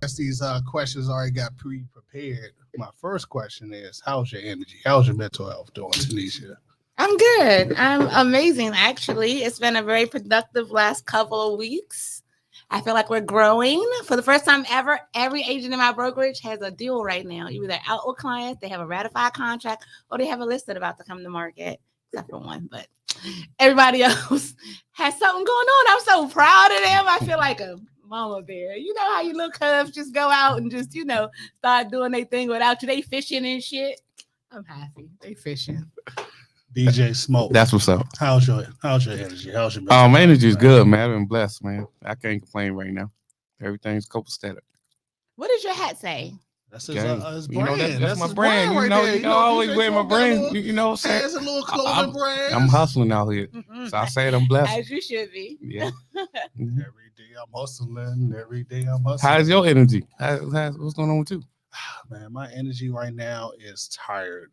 As these questions already got pre-prepared, my first question is, how's your energy? How's your mental health doing, Tanisha? I'm good. I'm amazing, actually. It's been a very productive last couple of weeks. I feel like we're growing. For the first time ever, every agent in my brokerage has a deal right now. Either they're out with clients, they have a ratified contract, or they have a listed about to come to market, except for one. But everybody else has something going on. I'm so proud of them. I feel like a mama bear. You know how you little cubs just go out and just, start doing their thing without you. They fishing and shit. I'm happy. They fishing. DJ Smoke. That's what's up. How's your energy? How's your my energy is good, man. I've been blessed, man. I can't complain right now. Everything's copacetic. What does your hat say? That's his brand. That's my his brand. Right I always wear my brand. You know what I'm saying? It's a little clothing brand. I'm hustling out here. So I say I'm blessed. As you should be. Yeah. Every day I'm hustling. Every day I'm hustling. How's your energy? What's going on with you? Man, my energy right now is tired.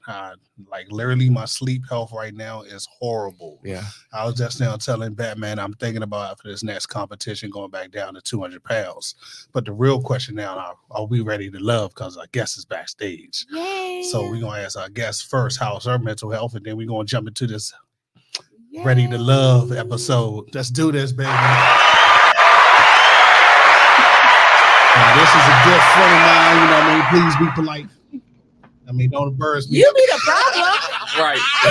Like literally my sleep health right now is horrible. Yeah. I was just now telling Batman I'm thinking about after this next competition going back down to 200 pounds. But the real question now, are we ready to love? Because our guest is backstage. Yay. So we're going to ask our guest first, how's her mental health? And then we're going to jump into this Ready to Love episode. Let's do this, baby. This is a good friend of mine, you know what I mean? Please be polite. I mean, don't embarrass me. You be the problem. Right. He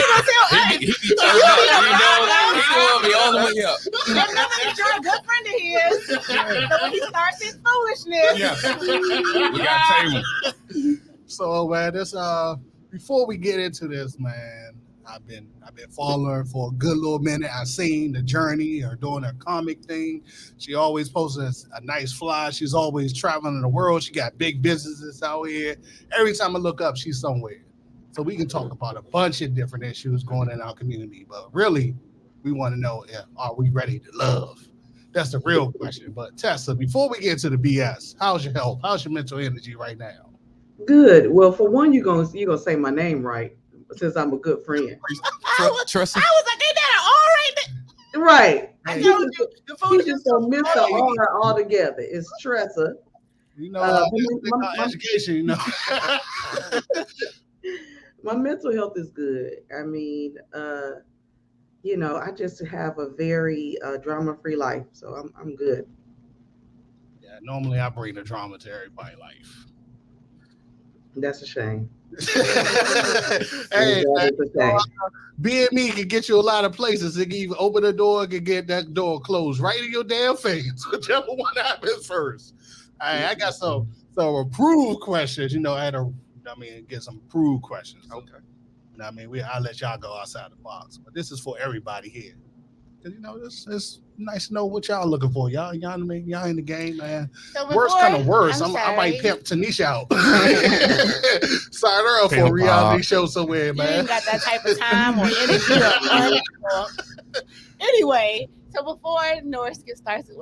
going me all the way up. Remember that you're a good friend of his. So when he starts his foolishness. We got to tame him. So, man, this before we get into this, man, I've been following her for a good little minute. I seen the journey, her doing her comic thing. She always posting a nice fly. She's always traveling the world. She got big businesses out here. Every time I look up, she's somewhere. So we can talk about a bunch of different issues going in our community. But really, we want to know, are we ready to love? That's the real question. But Tessa, before we get to the BS, how's your health? How's your mental energy right now? Good. Well, for one, you're gonna say my name right. Since I'm a good friend. Tressa. I was like, ain't that an R right? I told you. The food just gonna miss the R altogether. It's Tressa. You know, my education, you know. My mental health is good. I mean, I just have a very drama-free life, so I'm good. Yeah, normally I bring the drama to everybody's life. That's a shame. Hey, being me can get you a lot of places. It can even open the door, it can get that door closed right in your damn face, whichever one happens first. I got some approved questions. I had get some approved questions. Okay. I'll let y'all go outside the box, but this is for everybody here. Because it's nice to know what y'all looking for. Y'all in the game, man. So Worst kind of worse. I might pimp Tanisha out. Sign her up for a reality show somewhere, man. You ain't got that type of time or energy. Anyway, so before Norris gets started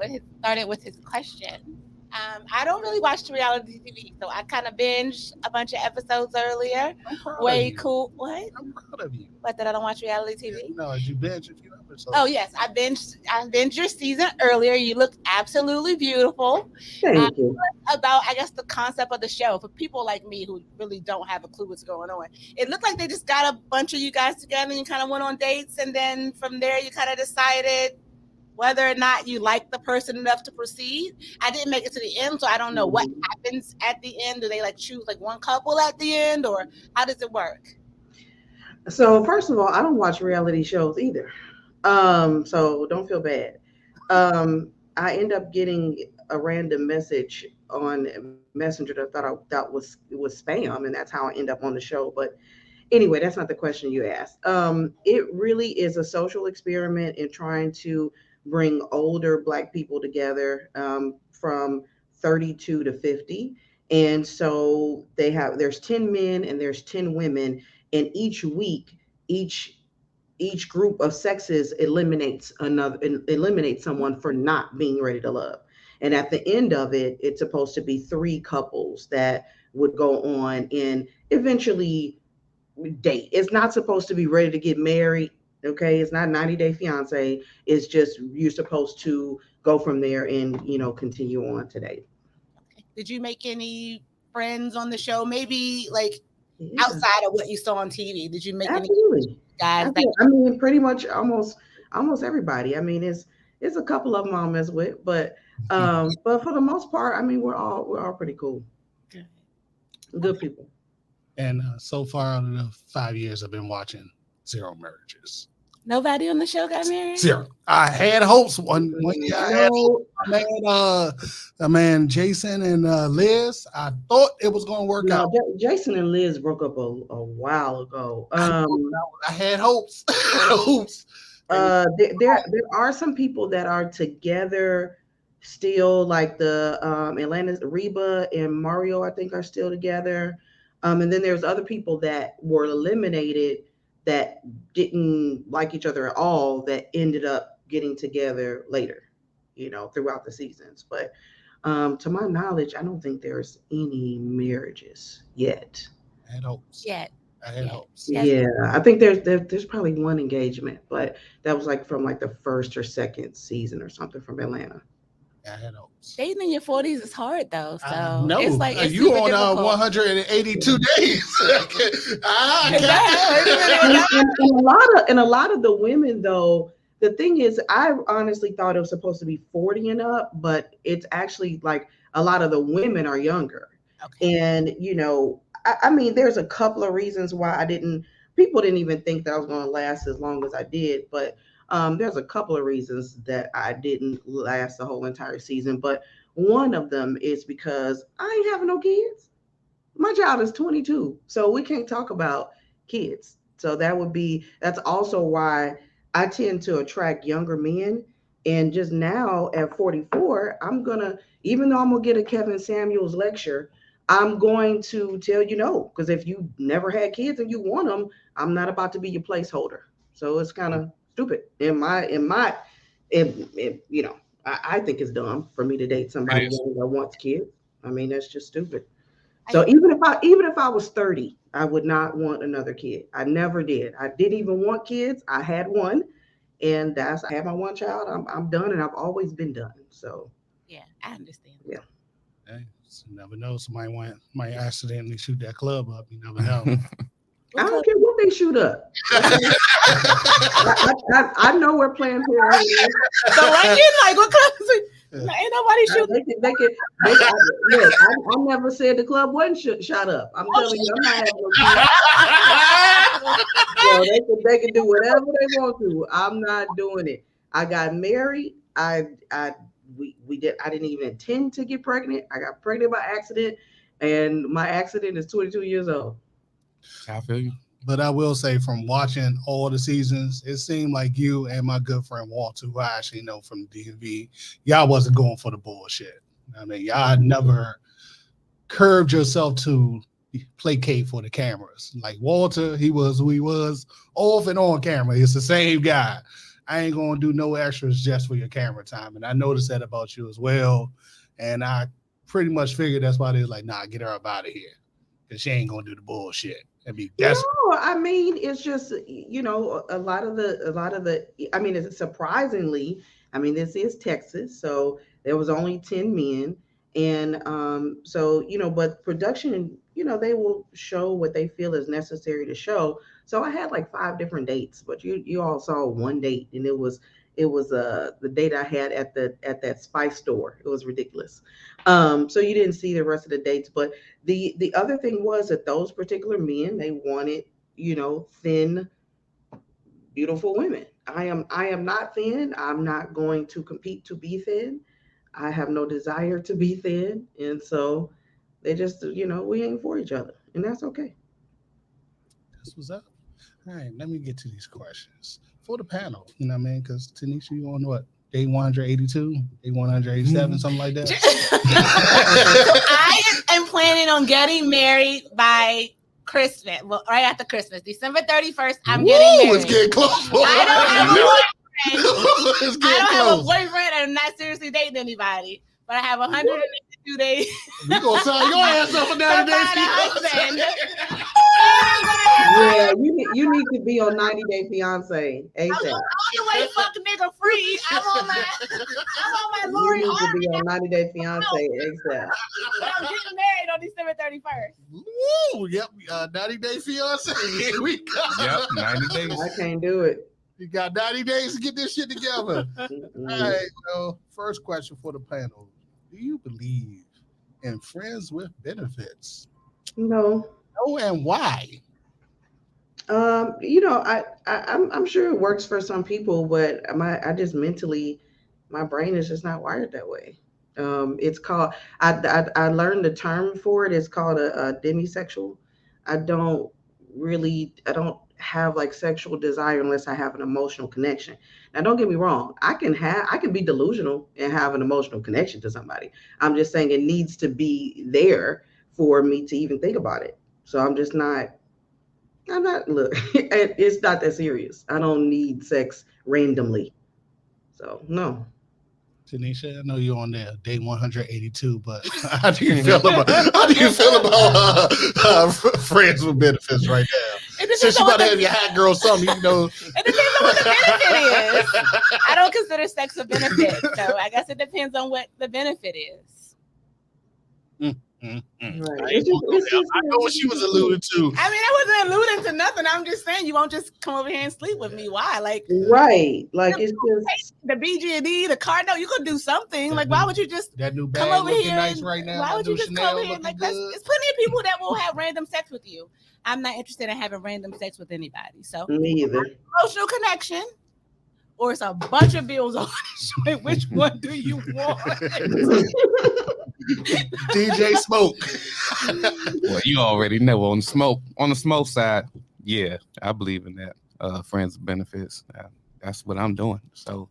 with his question, I don't really watch reality TV, so I kind of binged a bunch of episodes earlier. Way cool. What? I'm proud of you. What, that I don't watch reality TV? No, you binge a few episodes. Oh yes, I binged your season earlier. You look absolutely beautiful. Thank you. About, I guess, the concept of the show for people like me who really don't have a clue what's going on. It looked like they just got a bunch of you guys together and you kind of went on dates, and then from there you kind of decided whether or not you like the person enough to proceed. I didn't make it to the end, so I don't know what happens at the end. Do they choose one couple at the end, or how does it work? So first of all, I don't watch reality shows either. So don't feel bad. I end up getting a random message on Messenger that I thought was spam, and that's how I end up on the show. But anyway, that's not the question you asked. It really is a social experiment in trying to bring older Black people together from 32 to 50. And so there's 10 men and there's 10 women, and each week, each group of sexes eliminates someone for not being ready to love. And at the end of it, it's supposed to be 3 couples that would go on and eventually date. It's not supposed to be ready to get married. Okay, it's not 90 Day Fiance. It's just you're supposed to go from there and continue on to date. Did you make any friends on the show? Maybe like Yeah. outside of what you saw on TV, did you make any Absolutely. guys that Absolutely. I mean, pretty much almost everybody. I mean, it's a couple of them I'll mess with, but for the most part, I mean, we're all pretty cool, good? good people. And so far, out of the 5 years I've been watching, 0 marriages. Nobody on the show got married? 0. I had hopes one year. I had No, the man Jason and Liz. I thought it was going to work out. Jason and Liz broke up a while ago. I had hopes. hopes. There are some people that are together still, like the Atlanta's Reba and Mario, I think, are still together. And then there's other people that were eliminated that didn't like each other at all that ended up getting together later, throughout the seasons. But to my knowledge, I don't think there's any marriages yet. I had hopes. Yet. I had hopes. Yes. Yeah, I think there's probably one engagement, but that was like from like the first or second season or something from Atlanta. I had hopes. Dating in your 40s is hard though. So no, it's like it's you super on difficult. 182 days. And a lot of the women though, the thing is, I honestly thought it was supposed to be 40 and up, but it's actually like a lot of the women are younger. Okay. And I mean, there's a couple of reasons why people didn't even think that I was going to last as long as I did, but there's a couple of reasons that I didn't last the whole entire season. But one of them is because I ain't having no kids. My child is 22, so we can't talk about kids. So that's also why I tend to attract younger men. And just now at 44, even though I'm going to get a Kevin Samuels lecture, I'm going to tell you no, because if you never had kids and you want them, I'm not about to be your placeholder. So it's kind of stupid I think it's dumb for me to date somebody that wants kids. I mean, that's just stupid. So even if I was 30, I would not want another kid. I never did. I didn't even want kids. I had one, and I had my one child. I'm done, and I've always been done. So yeah, I understand. Yeah. Hey, you never know. Somebody might accidentally shoot that club up. You never know. I don't care what they shoot up. I know we're Planned Parenthood. So like you like what clubs? Ain't nobody shooting. Look, I never said the club wasn't shot up. I'm telling you, I'm not having no kids. So they can do whatever they want to. I'm not doing it. I got married. I didn't even intend to get pregnant. I got pregnant by accident, and my accident is 22 years old. I feel you. But I will say, from watching all the seasons, it seemed like you and my good friend Walter, who I actually know from DMV, y'all wasn't going for the bullshit. I mean, y'all never curved yourself to placate for the cameras. Like Walter, he was who he was, off and on camera. It's the same guy. I ain't going to do no extras just for your camera time. And I noticed that about you as well. And I pretty much figured that's why they was like, nah, get her up out of here. Because she ain't going to do the bullshit. No, I mean, it's just, a lot of the, I mean, it's surprisingly, I mean, this is Texas, so there was only 10 men. And so, but production, they will show what they feel is necessary to show. So I had like 5 different dates, but you all saw one date, and it was the date I had at that spice store. It was ridiculous. So you didn't see the rest of the dates, but the other thing was that those particular men, they wanted, thin, beautiful women. I am not thin. I'm not going to compete to be thin. I have no desire to be thin. And so they just, we ain't for each other, and that's okay. That's what's up. All right, let me get to these questions for the panel. You know what I mean? Because Tanisha, you on what? Day 182, day 187, something like that. So I am planning on getting married by Christmas. Well, right after Christmas, December 31st. I'm getting married. It's getting close. I don't have a boyfriend. It's getting I don't close. have a boyfriend, and I'm not seriously dating anybody. But I have 182 days. You gonna sign your ass up for 90 days? Yeah, you need to be on 90 Day Fiance I'm ASAP. on the way, fuck nigga free. I'm on my Lori You need to Harvey. be on 90 Day Fiance ASAP. I'm getting married on December 31st. Woo, yep. 90 Day Fiance. Here we go. Yep, 90 days. I can't do it. You got 90 days to get this shit together. Mm-mm. All right. So, first question for the panel: do you believe in friends with benefits? No. No, and why? I'm sure it works for some people, but I just mentally, my brain is just not wired that way. It's called I learned the term for it. It's called a demisexual. I don't have like sexual desire unless I have an emotional connection. Now, don't get me wrong. I can be delusional and have an emotional connection to somebody. I'm just saying it needs to be there for me to even think about it. So look, it's not that serious. I don't need sex randomly. So, no. Tanisha, I know you're on there, day 182, but how do you feel about friends with benefits right now? Since you about to have your hot girl something, It depends on what the benefit is. I don't consider sex a benefit, so I guess it depends on what the benefit is. Right. I know what she was alluding to. I mean, I wasn't alluding to nothing. I'm just saying you won't just come over here and sleep with me. Why? Like, right. Like, it's just the BG&E, the car note, you could do something. Like, why would you just that new bag come over looking here? nice right now? Why would you just Chanel come over here? Like, good. there's plenty of people that will have random sex with you. I'm not interested in having random sex with anybody. So, me either. emotional connection, or it's a bunch of bills on the joint. Which one do you want? DJ Smoke. Well, you already know on the smoke side, yeah, I believe in that. Friends with benefits. That's what I'm doing. So,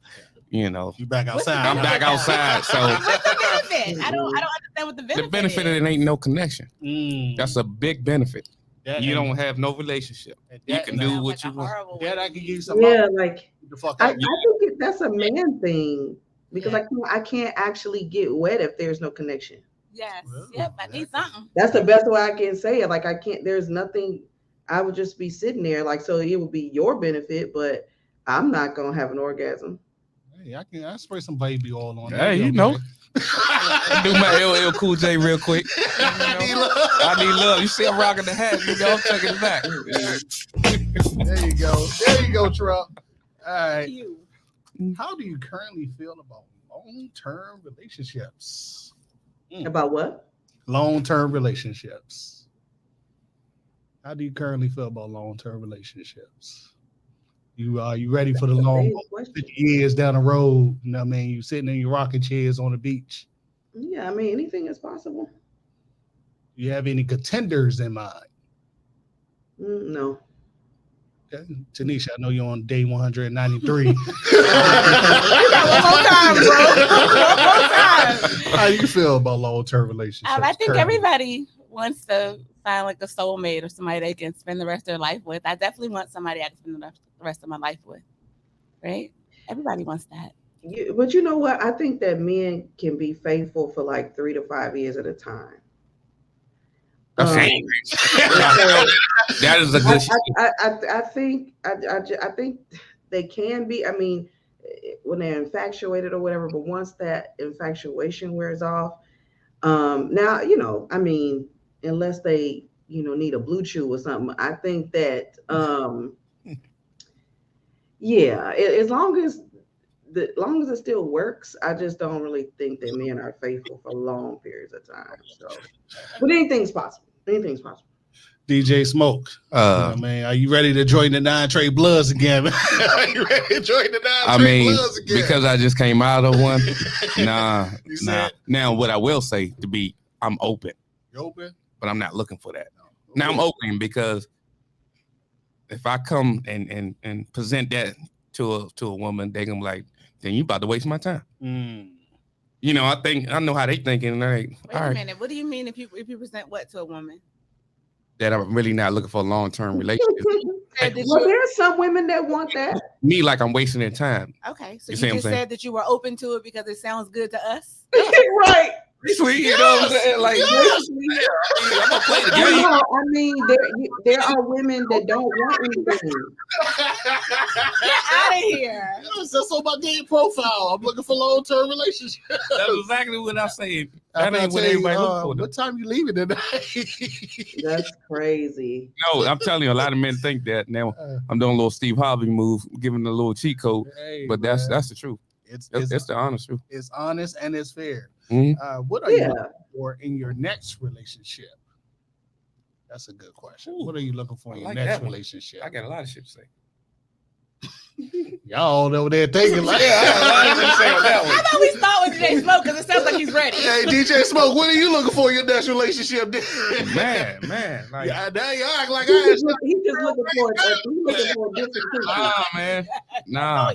you back outside. I'm back outside. So what's the benefit? I don't understand what the benefit. The benefit is. of it ain't no connection. That's a big benefit. You don't have no relationship. You can do what you want. That I can give you some. Yeah, like the fuck I think that's a man thing because I can't actually get wet if there's no connection. Yes. Yep. I need something. That's the best way I can say it. Like I can't. There's nothing. I would just be sitting there. Like so, it would be your benefit, but I'm not gonna have an orgasm. Hey, I spray some baby oil on. Hey, you know. I do my LL Cool J real quick. I need love. You see, I'm rocking the hat. I'm taking it back. There you go, Trump. All right. How do you currently feel about long-term relationships? About what? Long-term relationships. How do you currently feel about long-term relationships? You ready for the long 50 years down the road? You know what I mean? You sitting in your rocking chairs on the beach. Yeah, I mean anything is possible. You have any contenders in mind? No. Okay. Tanisha, I know you're on day 193. One more time, bro. One more time. How you feel about long-term relationships? I think everybody wants to find like a soulmate or somebody they can spend the rest of their life with. I definitely want somebody I can spend the rest of my life with. Right? Everybody wants that. But you know what? I think that men can be faithful for like 3 to 5 years at a time. That is a good. I think they can be. I mean, when they're infatuated or whatever. But once that infatuation wears off, now I mean, unless they need a blue chew or something, I think that as long as it still works, I just don't really think that men are faithful for long periods of time. So, but anything's possible. Anything's possible. DJ Smoke, man, are you ready to join the 9 Trade Bloods again? Are you ready to join the 9 Trade Bloods again? Because I just came out of one. Nah. Now, what I will say I'm open. You open? But I'm not looking for that. No. Now I'm open because if I come and present that to a woman, they gonna be like, then you about to waste my time. I know how they thinking. Like, wait a minute. What do you mean if you present what to a woman? That I'm really not looking for a long-term relationship. Well, there's some women that want that. Me, like I'm wasting their time. Okay, so you just said that you were open to it because it sounds good to us. Right. Basically, you know what I'm saying? Like, I'm gonna play the game. No, I mean, there are women that don't want anything. Get out of here. That's on my game profile. I'm looking for long-term relationship. That's exactly what I'm saying. I'm That ain't what tell you, everybody look for. what time you leaving tonight? That's crazy. No, I'm telling you, a lot of men think that. Now I'm doing a little Steve Harvey move, giving a little cheat code, Hey, but man, that's the truth. It's the honest truth. It's honest and it's fair. Mhm. What are you looking for in your next relationship? That's a good question. What are you looking for in your next relationship? I got a lot of shit to say. Y'all over there thinking like, I thought we start with DJ Smoke because it sounds like he's ready. Hey, DJ Smoke, what are you looking for in your next relationship? man, like, now you act like He's just looking for a different coochie. nah, man, nah.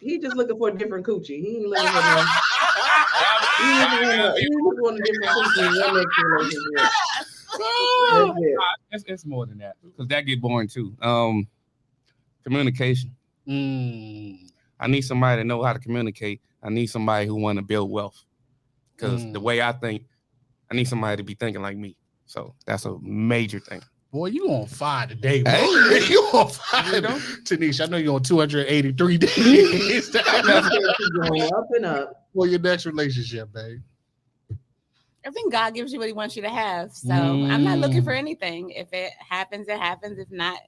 He just looking for a different coochie. He ain't looking for no. He just want a different coochie in your next relationship. That's it. It's more than that because that get boring too. Communication. I need somebody to know how to communicate. I need somebody who want to build wealth because the way I think, I need somebody to be thinking like me. So that's a major thing. Boy, you on fire today, boy. You on fire, Tanisha. I know you're on 283 days. Going up and up for your next relationship, babe. I think God gives you what He wants you to have. So I'm not looking for anything. If it happens, it happens. If not,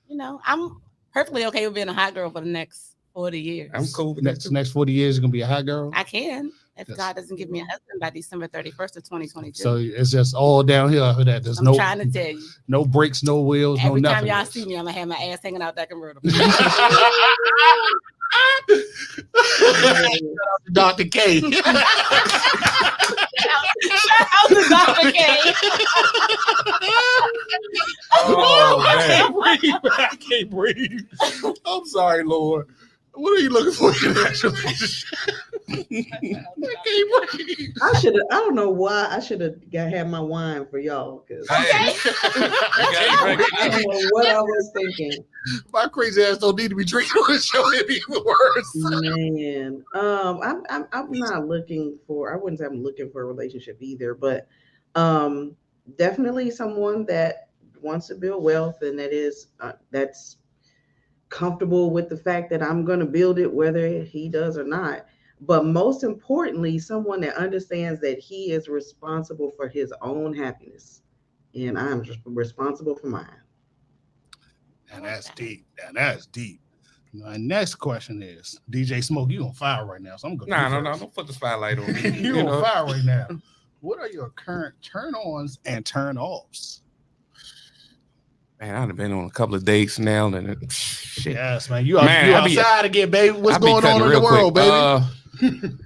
you know, I'm perfectly okay with being a hot girl for the next 40 years. I'm cool with next 40 years, you're gonna be a hot girl. I can, if God doesn't give me a husband by December 31st of 2022. So it's just all downhill after that. There's I'm trying to tell you. No brakes, no wheels, Every no time nothing. y'all see me, I'm gonna have my ass hanging out that convertible. Dr. K. Shout out to Dr. K. Oh, man. I can't breathe. I'm sorry, Lord. What are you looking for in your next relationship? I don't know why I should have had my wine for y'all. Okay. I don't know what I was thinking. My crazy ass don't need to be drinking on the show. It'd be even worse. Man, I'm not looking for. I wouldn't say I'm looking for a relationship either, but definitely someone that wants to build wealth and that's comfortable with the fact that I'm going to build it, whether he does or not. But most importantly, someone that understands that he is responsible for his own happiness, and I'm just responsible for mine. And that's deep. And that's deep. My next question is, DJ Smoke, you on fire right now, so I'm going. No, don't put the spotlight on me. You on fire right now. What are your current turn-ons and turn-offs? Man, I've been on a couple of dates now, and shit. Yes, man. You outside again, baby. What's going on in the world, baby?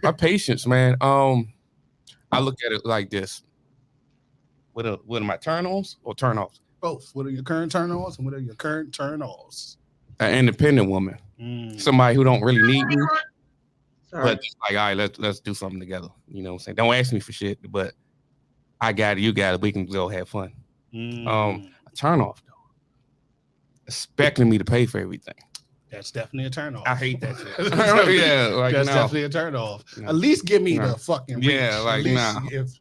My patience, man. I look at it like this. What are my turn-ons or turn-offs? Both. What are your current turn-ons and what are your current turn-offs? An independent woman, somebody who don't really need me, but just like, all right, let's do something together. You know what I'm saying? Don't ask me for shit, but I got it, you got it. We can go have fun. A turn-off though, expecting me to pay for everything. That's definitely a turn off. I hate that shit. Yeah, like that's definitely a turn off. No. At least give me the fucking reach. Yeah, like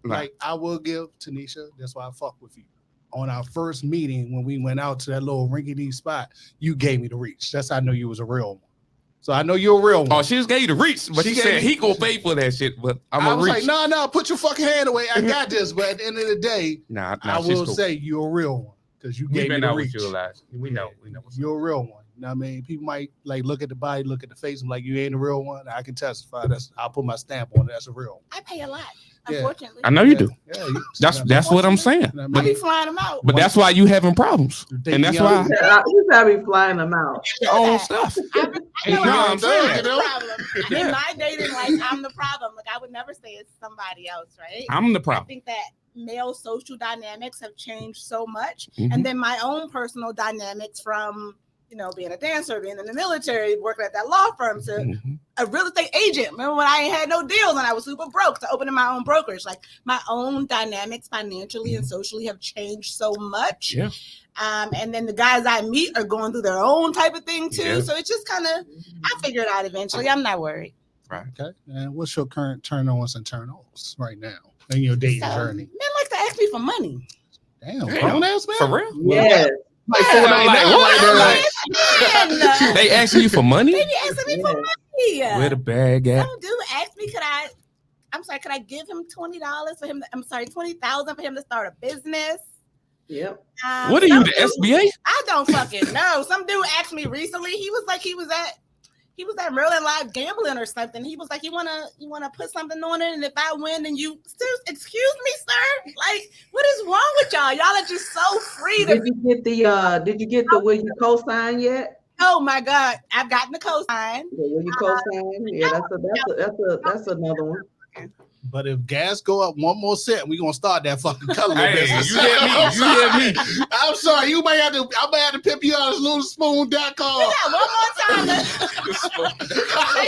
like I will give Tanisha. That's why I fuck with you. On our first meeting when we went out to that little rinky-dink spot, you gave me the reach. That's how I know you was a real one. So I know you're a real one. Oh, she just gave you the reach, but she said he gonna pay for that shit. But I was like, no, put your fucking hand away. I got this. But at the end of the day, I will say you're a real one because you gave me the reach. We know. You're a real one. You know what I mean? People might like look at the body, look at the face, and like you ain't a real one. I can testify. I'll put my stamp on it. That's a real one. I pay a lot. Unfortunately, I know you do. That's what I'm saying. I be flying them out, but that's why you having problems, and that's why you gotta be flying them out. Your own stuff. You know what I'm saying? In my dating life, I'm the problem. Like I would never say it's somebody else, right? I'm the problem. I think that male social dynamics have changed so much, and then my own personal dynamics from being a dancer, being in the military, working at that law firm, to a real estate agent. Remember when I ain't had no deals and I was super broke, to opening my own brokerage. Like my own dynamics financially and socially have changed so much. Yeah. And then the guys I meet are going through their own type of thing too. Yeah. So it's just kind of, I figure it out eventually. I'm not worried. Right. Okay. And what's your current turn-ons and turn-offs right now? in your dating So, journey? men like to ask me for money. Damn, grown ass man. For real? Yes. Like, Yeah, I'm like, what? Man, They asking you for money? they be asking me for money. Where the bag at? Some dude asked me, could I give him $20 for him? $20,000 for him to start a business. Yep. What are you, the SBA? I don't fucking know. Some dude asked me recently. He was at Maryland Live gambling or something. He was like, you wanna put something on it, and if I win, then you excuse me, sir. Like, what is wrong with y'all? Y'all are just so free. Did you get the will you co-sign yet? Oh my God, I've gotten the cosign. Will you co-sign? Yeah, that's another one. But if gas go up one more cent, we gonna start that fucking color business. You hear me? I'm sorry, I might have to pimp you out as LittleSpoon.com. We got one more time.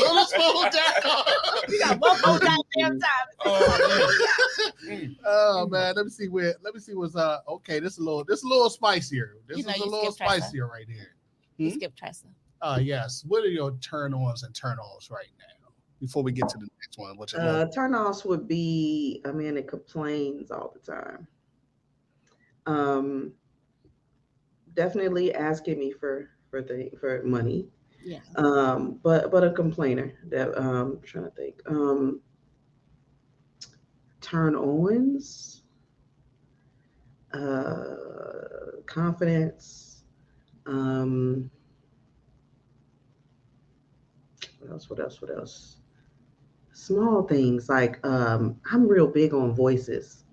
LittleSpoon.com. We got one more goddamn time. Oh man, let me see what's okay. This is a little spicier. This is a little spicier right here. You skip Tressa. Yes. What are your turn-ons and turn-offs right now? Before we get to the next one, turn-offs would be a man that complains all the time. Definitely asking me for money. Yeah. But a complainer that I'm trying to think. Turn-ons, confidence. What else? Small things like I'm real big on voices.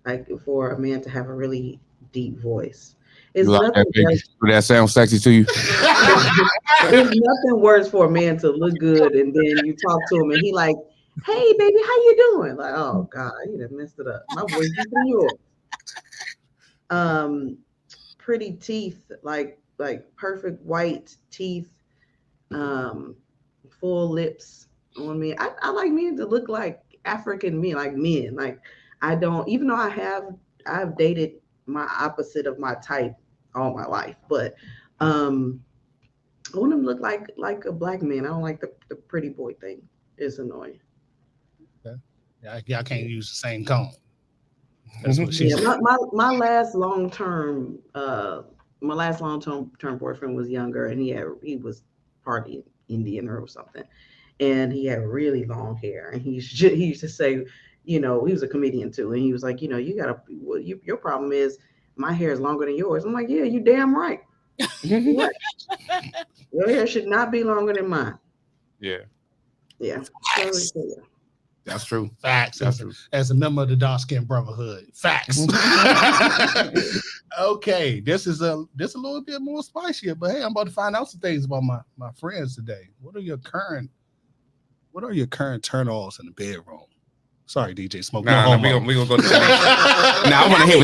Like for a man to have a really deep voice. It's nothing worse. That sounds sexy to you. It's nothing worse for a man to look good and then you talk to him and he like, hey baby, how you doing? Like, oh God, you done messed it up. My voice is yours. Pretty teeth, like perfect white teeth, full lips on me. I like men to look like African men, like men. Like I don't, even though I've dated my opposite of my type all my life, but I want them to look like a black man. I don't like the pretty boy thing. It's annoying. Yeah, y'all can't use the same tone. That's what she said. My last long term boyfriend was younger, and he was partly Indian or something, and he had really long hair, and he used to say, you know, he was a comedian too, and he was like, you know, your problem is my hair is longer than yours. I'm like, yeah, you damn right. Your hair should not be longer than mine. Yeah. That's true. Facts. That's true. As a member of the Dark Skin Brotherhood. Facts. Okay, this is a little bit more spicier, but hey, I'm about to find out some things about my friends today. What are your current turn-offs in the bedroom? Sorry, DJ Smoke. We gonna go to Tanisha. I want to hear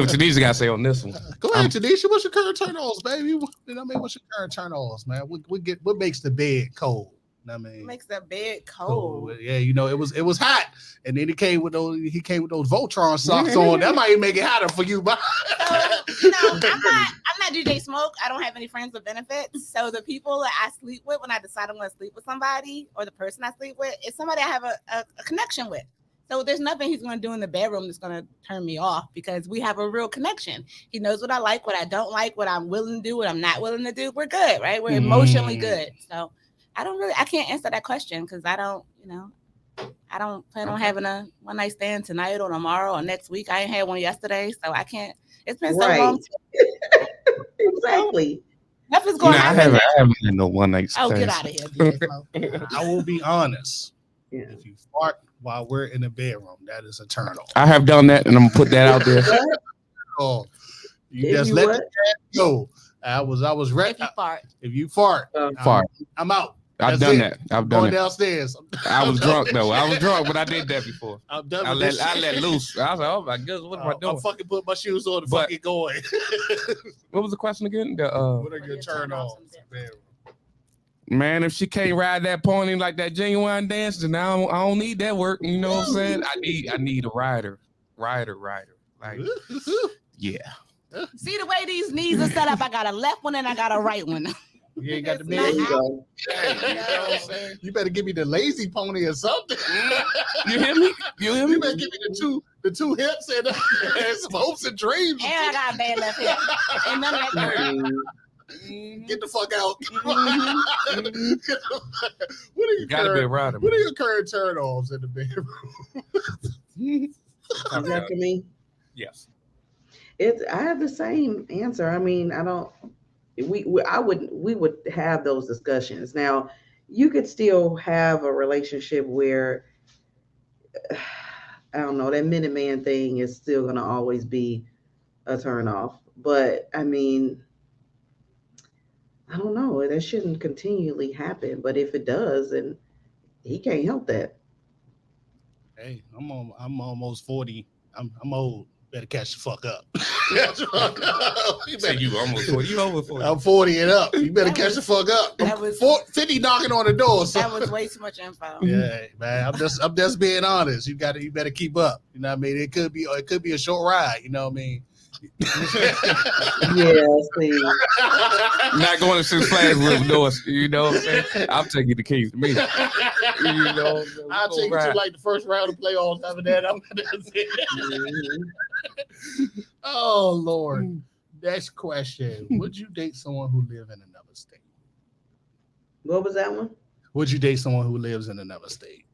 what Tanisha got to say on this one. Go ahead, Tanisha. What's your current turn-offs, baby? What's your current turn-offs, man? What makes the bed cold? I mean, makes the bed cold. Yeah, you know, it was hot, and then he came with those Voltron socks on. That might make it hotter for you, but I'm not DJ Smoke. I don't have any friends with benefits. So the people that I sleep with, when I decide I'm going to sleep with somebody, or the person I sleep with, is somebody I have a connection with. So there's nothing he's going to do in the bedroom that's going to turn me off, because we have a real connection. He knows what I like, what I don't like, what I'm willing to do, what I'm not willing to do. We're good, right? We're emotionally good. So I can't answer that question, because I don't plan on having a one night stand tonight or tomorrow or next week. I ain't had one yesterday, so I can't. It's been so long. Exactly. Nothing's going on. I haven't had no one night stand. Oh, get out of here. I will be honest. Yeah. If you fart while we're in the bedroom, that is a turn off. I have done that, and I'm gonna put that out there. You just let the cat go. I was ready. If you fart, I'm out. I've done that. I've done it. Downstairs. I was drunk though. I was drunk, but I did that before. I'm done. I let loose. I was like, oh my goodness, what am I doing? I'm fucking put my shoes on and fucking going. What was the question again? What are your turn-offs? Man, if she can't ride that pony like that Genuine Dance, then I don't need that work. You know what I'm saying? I need a rider. Like, yeah. See the way these knees are set up? I got a left one and I got a right one. You ain't got the It's big. not You know what I'm saying? You better give me the lazy pony or something. You hear me? You better give me the two hips and some hopes and dreams. And I got a bad left hip. Ain't none of that good. Get the fuck out. Mm-hmm. What are you Gotta be a rider. What are your current turn-offs in the bedroom? Is that for me? Yes. I have the same answer. I mean, I don't. We would have those discussions. Now, you could still have a relationship where I don't know, that Minuteman thing is still gonna always be a turn off. But I mean, I don't know. That shouldn't continually happen. But if it does, then he can't help that. Hey, I'm almost 40. I'm old. Better catch the fuck up. Catch the fuck up. You almost 40. You over 40. I'm 40 and up. You better catch the fuck up. That was 50 knocking on the door. So. that was way too much info. Yeah, man. I'm just being honest. You better keep up. You know what I mean? It could be a short ride. You know what I mean? Yeah, see. Not going to Six Flags with doors. You know what I'm saying? I'm taking the keys to me. You know, I'll take you to like the first round of playoffs. After that, that's it. Oh Lord. Next question. Would you date someone who lives in another state? What was that one? Would you date someone who lives in another state?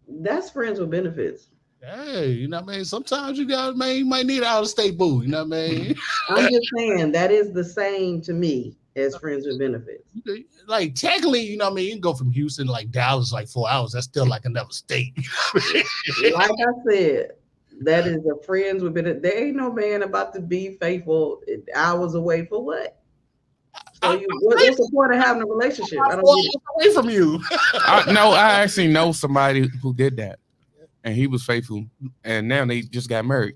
That's friends with benefits. Hey, you know what I mean? Sometimes you might need an out of state boo, you know what I mean? I'm just saying that is the same to me as friends with benefits. Like technically, you know what I mean? You can go from Houston to like Dallas like 4 hours. That's still like another state. Like I said, that is a friends with benefits. There ain't no man about to be faithful hours away for what? So what's the point of having a relationship? I don't get it. Away from you. I actually know somebody who did that. And he was faithful, and now they just got married.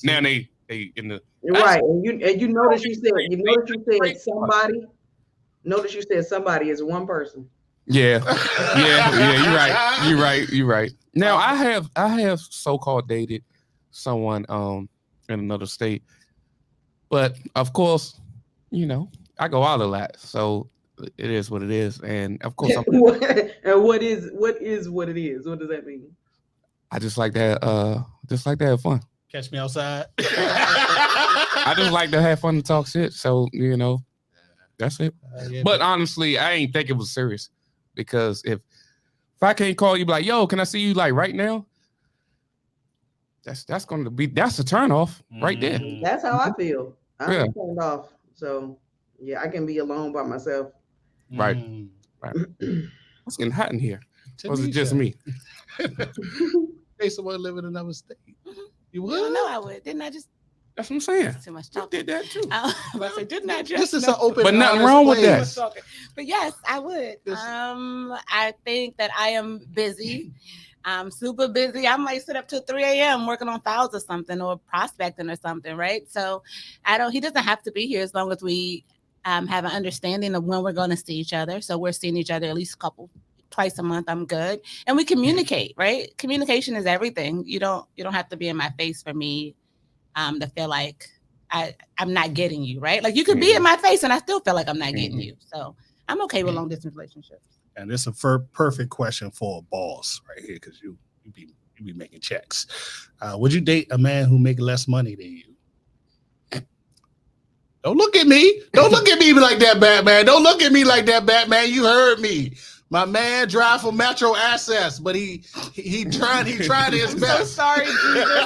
Now they in the right, and you notice you said somebody. Notice you said somebody is one person. Yeah. You're right. Now I have so-called dated someone in another state, but of course, you know, I go out a lot, so it is what it is, and of course, and what is what it is? What does that mean? I just like that. Just like to have fun. Catch me outside. I just like to have fun and talk shit. So you know, that's it. Yeah, but honestly, I ain't think it was serious because if I can't call you, be like, yo, can I see you like right now? That's a turn off right there. That's how I feel. I'm turned off. So yeah, I can be alone by myself. Right. It's getting hot in here. Was it just me? Hey, someone live in another state. You would? I know I would. Didn't I just? That's what I'm saying. Too much You talking. did that too. But I didn't I just? This is an open. But nothing wrong with that. But yes, I would. I think that I am busy. I'm super busy. I might sit up till 3 a.m. working on files or something or prospecting or something, right? So he doesn't have to be here as long as we have an understanding of when we're going to see each other. So we're seeing each other at least twice a month. I'm good. And we communicate, right? Communication is everything. You don't have to be in my face for me to feel like I'm not getting you, right? Like you could be in my face and I still feel like I'm not getting you. So I'm okay with long distance relationships. And this is a perfect question for a boss right here, because you be making checks. Would you date a man who make less money than you? Don't look at me. Don't look at me like that, Batman. Don't look at me like that, Batman. You heard me. My man drive for Metro Access, but he tried his best. So sorry, Jesus.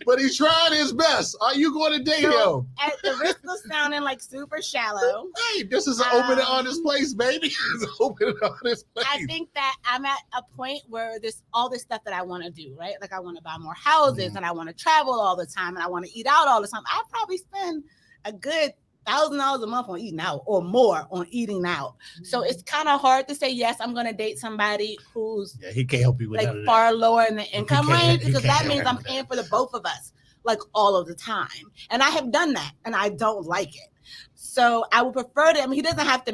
But he tried his best. Are you going to date him? At the risk of sounding like super shallow. Hey, this is an open and honest place, baby. It's an open and honest place. I think that I'm at a point where all this stuff that I want to do, right? Like I want to buy more houses and I want to travel all the time and I want to eat out all the time. I probably spend a good $1,000 a month on eating out or more on eating out. So it's kind of hard to say, yes, I'm going to date somebody who's he can't help you with like far lower in the income range, because that means I'm paying for the both of us like all of the time. And I have done that and I don't like it. So I would prefer that. I mean, he doesn't have to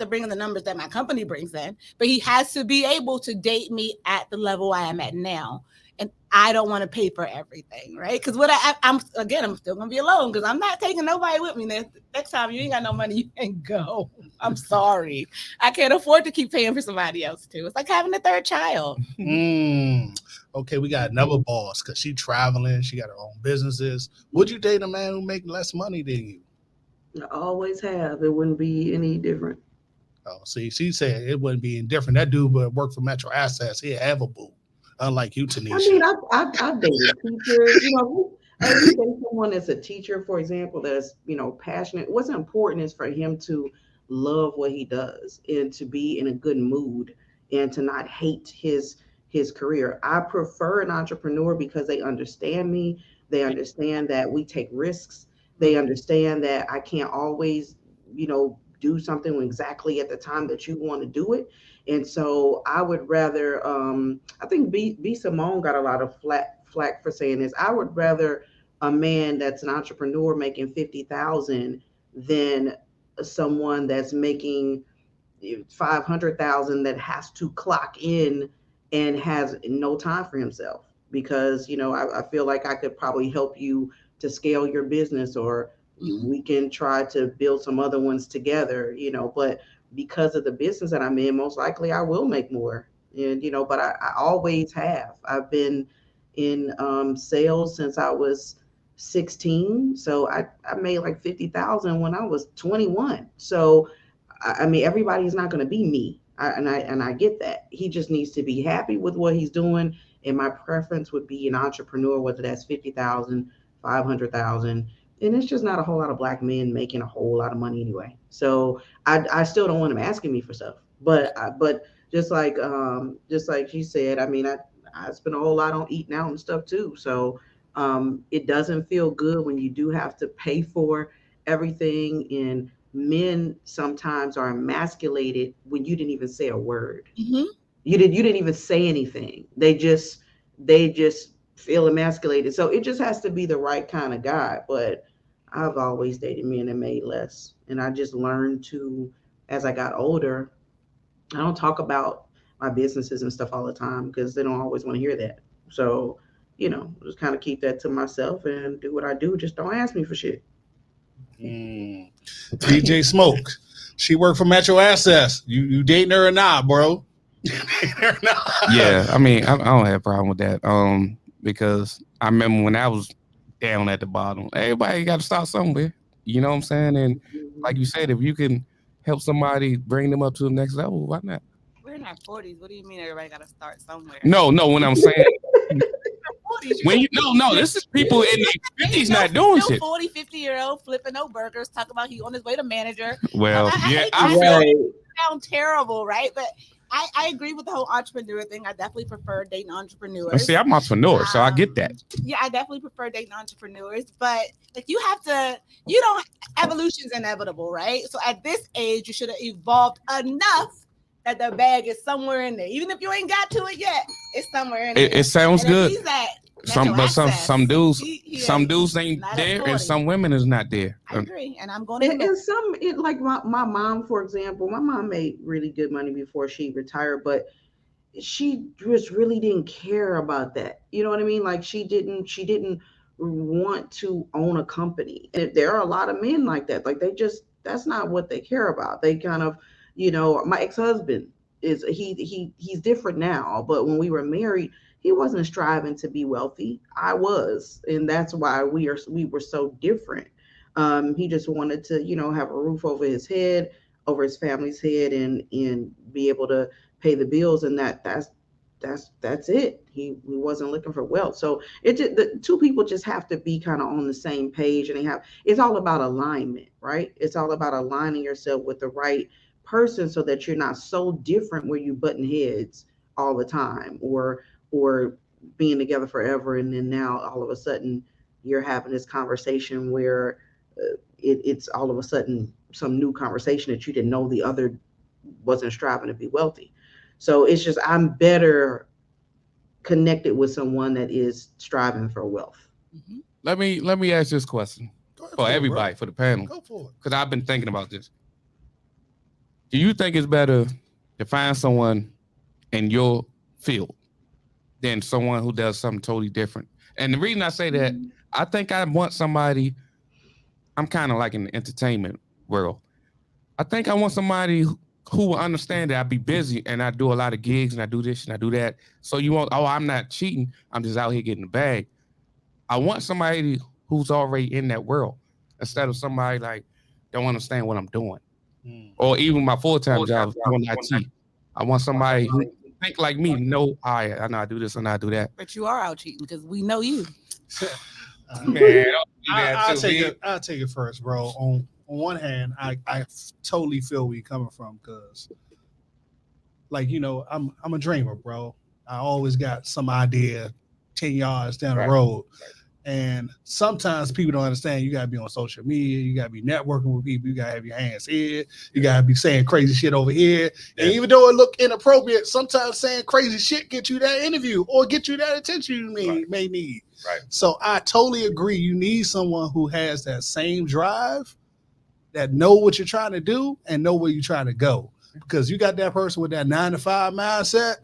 bring in the numbers that my company brings in, but he has to be able to date me at the level I am at now. and I don't want to pay for everything, right? Because I'm still gonna be alone because I'm not taking nobody with me. Next time you ain't got no money, you can go. I'm sorry, I can't afford to keep paying for somebody else too. It's like having a third child. Okay, we got another boss because she traveling. She got her own businesses. Would you date a man who make less money than you? I always have. It wouldn't be any different. Oh, see, she said it wouldn't be indifferent. That dude would work for Metro Assets. He'd have a boo. Unlike you, Tanisha. I mean, I've dated teachers. If you date someone that's a teacher, for example, that's passionate. What's important is for him to love what he does and to be in a good mood and to not hate his career. I prefer an entrepreneur because they understand me. They understand that we take risks. They understand that I can't always, do something exactly at the time that you want to do it. And so I would rather, I think B. Simone got a lot of flack for saying this. I would rather a man that's an entrepreneur making 50,000 than someone that's making 500,000 that has to clock in and has no time for himself. Because I feel like I could probably help you to scale your business, or we can try to build some other ones together, but because of the business that I'm in, most likely I will make more. And but I always have. I've been in sales since I was 16, so I made like 50,000 when I was 21. So I mean, everybody's not going to be me, and I get that. He just needs to be happy with what he's doing, and my preference would be an entrepreneur, whether that's 50,000, 500,000. And it's just not a whole lot of black men making a whole lot of money anyway. So I still don't want him asking me for stuff. But just like she said, I mean, I spend a whole lot on eating out and stuff too. So it doesn't feel good when you do have to pay for everything. And men sometimes are emasculated when you didn't even say a word. Mm-hmm. You didn't even say anything. They just feel emasculated. So it just has to be the right kind of guy. But I've always dated men that made less. And I just learned to, as I got older, I don't talk about my businesses and stuff all the time because they don't always want to hear that. So, just kind of keep that to myself and do what I do. Just don't ask me for shit. DJ Smoke. She worked for Metro Assets. You dating her or not, bro? Yeah, I mean, I don't have a problem with that. Because I remember when I was down at the bottom, everybody got to start somewhere. You know what I'm saying? And like you said, if you can help somebody bring them up to the next level, why not? We're in our 40s. What do you mean everybody got to start somewhere? No, when I'm saying when this is people in their 50s not doing shit. 40, 50-year-old flipping no burgers, talking about he on his way to manager. Well, I feel sound terrible, right? But I agree with the whole entrepreneur thing. I definitely prefer dating entrepreneurs. See, I'm an entrepreneur, so I get that. Yeah, I definitely prefer dating entrepreneurs, but like evolution's inevitable, right? So at this age, you should have evolved enough that the bag is somewhere in there. Even if you ain't got to it yet, it's somewhere in there. It sounds good. Some dudes ain't there, and some women is not there. I agree, and I'm going to. And some, like my mom, for example, my mom made really good money before she retired, but she just really didn't care about that. You know what I mean? Like she didn't want to own a company. And there are a lot of men like that. Like that's not what they care about. They kind of, my ex-husband he's different now, but when we were married, he wasn't striving to be wealthy. I was, and that's why we were so different. He just wanted to, have a roof over his head, over his family's head, and be able to pay the bills, and that's it. He wasn't looking for wealth. So the two people just have to be kind of on the same page, and it's all about alignment, right? It's all about aligning yourself with the right person so that you're not so different where you button heads all the time, or being together forever, and then now all of a sudden you're having this conversation where it's all of a sudden some new conversation that you didn't know the other wasn't striving to be wealthy. So it's just, I'm better connected with someone that is striving for wealth. Mm-hmm. Let me ask this question for everybody, for the panel. Go for it. Because I've been thinking about this. Do you think it's better to find someone in your field than someone who does something totally different. And the reason I say that, I think I want somebody. I'm kind of like in the entertainment world. I think I want somebody who will understand that I be busy and I do a lot of gigs and I do this and I do that. So you want, I'm not cheating. I'm just out here getting the bag. I want somebody who's already in that world instead of somebody like don't understand what I'm doing. Or even my full-time job doing IT. I want somebody who think like me, know I know I do this and I do that. But you are out cheating because we know you. Man, I'll take it first, bro. On one hand, I totally feel where you're coming from because, like, you know, I'm a dreamer, bro. I always got some idea 10 yards down the road. Right. And sometimes people don't understand you got to be on social media. You got to be networking with people. You got to have your hands here. You got to be saying crazy shit over here. Yeah. And even though it look inappropriate, sometimes saying crazy shit get you that interview or get you that attention you may need. Right. So I totally agree. You need someone who has that same drive, that know what you're trying to do and know where you're trying to go. Because you got that person with that 9-to-5 mindset.